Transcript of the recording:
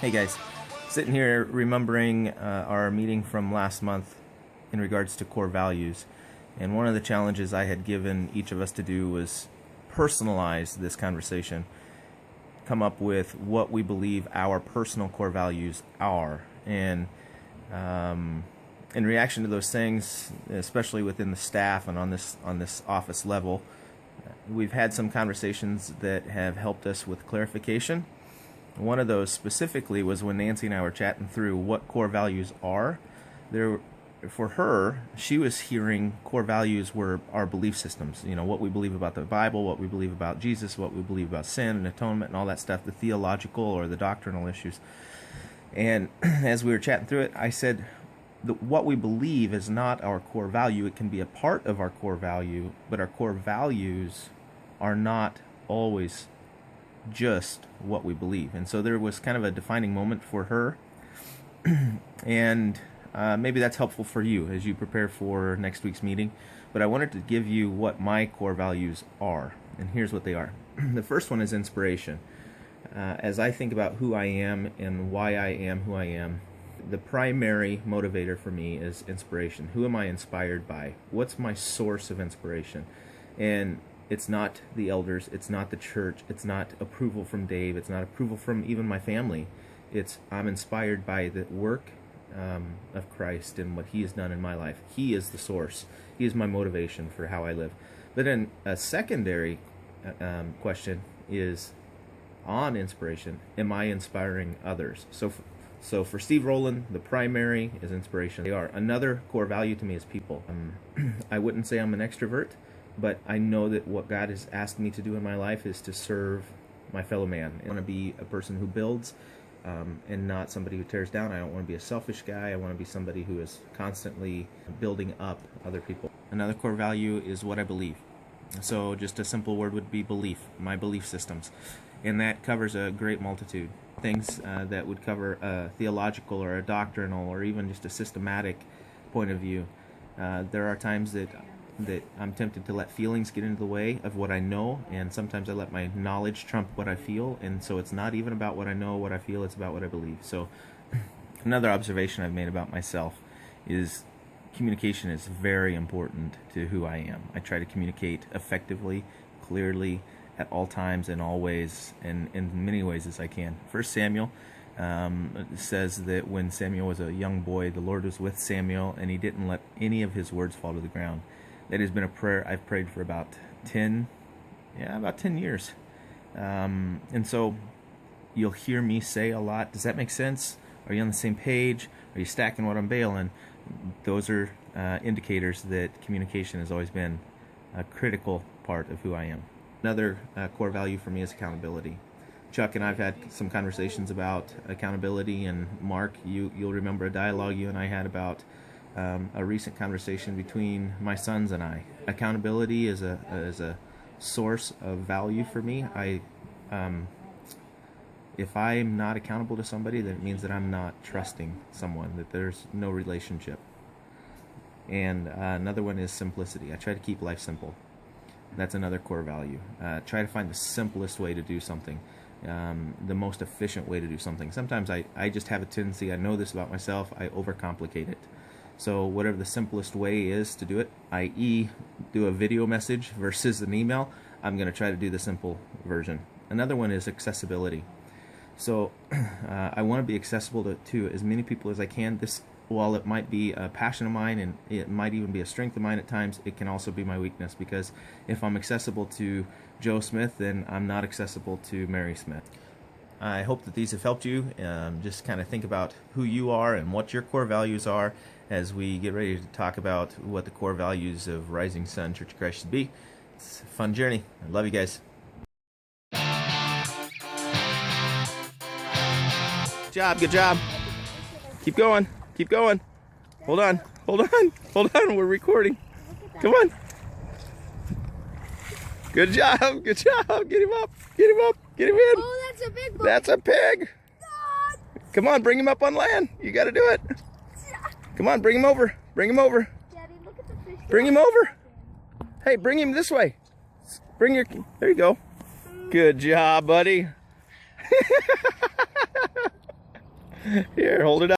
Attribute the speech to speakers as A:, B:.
A: Hey guys, sitting here remembering our meeting from last month in regards to core values. And one of the challenges I had given each of us to do was personalize this conversation, come up with what we believe our personal core values are. And in reaction to those things, especially within the staff and on this office level, we've had some conversations that have helped us with clarification. One of those specifically was when Nancy and I were chatting through what core values are. For her, she was hearing core values were our belief systems. You know, what we believe about the Bible, what we believe about Jesus, what we believe about sin and atonement and all that stuff, the theological or the doctrinal issues. And as we were chatting through it, I said that what we believe is not our core value. It can be a part of our core value, but our core values are not always just what we believe. And so there was kind of a defining moment for her. And maybe that's helpful for you as you prepare for next week's meeting. But I wanted to give you what my core values are. And here's what they are. The first one is inspiration. As I think about who I am and why I am who I am, the primary motivator for me is inspiration. Who am I inspired by? What's my source of inspiration? And it's not the elders, it's not the church, it's not approval from Dave, it's not approval from even my family. I'm inspired by the work of Christ and what He has done in my life. He is the source. He is my motivation for how I live. But then a secondary question is on inspiration. Am I inspiring others? So for Steve Rowland, the primary is inspiration. They are. Another core value to me is people. I wouldn't say I'm an extrovert, but I know that what God has asked me to do in my life is to serve my fellow man. I want to be a person who builds and not somebody who tears down. I don't want to be a selfish guy. I want to be somebody who is constantly building up other people. Another core value is what I believe. So just a simple word would be belief, my belief systems. And that covers a great multitude. Things that would cover a theological or a doctrinal or even just a systematic point of view. There are times that I'm tempted to let feelings get into the way of what I know, and sometimes I let my knowledge trump what I feel, and so it's not even about what I know, what I feel, it's about what I believe. So another observation I've made about myself is communication is very important to who I am. I try to communicate effectively, clearly, at all times and all ways, and in many ways as I can. First Samuel says that when Samuel was a young boy, the Lord was with Samuel, and He didn't let any of his words fall to the ground. That has been a prayer I've prayed for about 10 years. And so you'll hear me say a lot, does that make sense? Are you on the same page? Are you stacking what I'm bailing? Those are indicators that communication has always been a critical part of who I am. Another core value for me is accountability. Chuck and I've had some conversations about accountability, and Mark, you'll remember a dialogue you and I had about a recent conversation between my sons and I. Accountability is a source of value for me. If I'm not accountable to somebody, then it means that I'm not trusting someone, that there's no relationship. And another one is simplicity. I try to keep life simple. That's another core value. Try to find the simplest way to do something, the most efficient way to do something. Sometimes I just have a tendency, I know this about myself, I overcomplicate it. So whatever the simplest way is to do it, i.e. do a video message versus an email, I'm going to try to do the simple version. Another one is accessibility. So I want to be accessible to as many people as I can. This, while it might be a passion of mine and it might even be a strength of mine at times, it can also be my weakness, because if I'm accessible to Joe Smith, then I'm not accessible to Mary Smith. I hope that these have helped you. Just kind of think about who you are and what your core values are as we get ready to talk about what the core values of Rising Sun Church of Christ should be. It's a fun journey. I love you guys. Good job. Keep going. Keep going. Hold on. We're recording. Come on. Good job. Get him up. Get him in.
B: Oh, that's a big boy.
A: That's a pig. Come on, bring him up on land. You got to do it. Come on, bring him over.
B: Daddy, look at the fish.
A: Bring him over. Hey, bring him this way. There you go. Good job, buddy. Here, hold it up.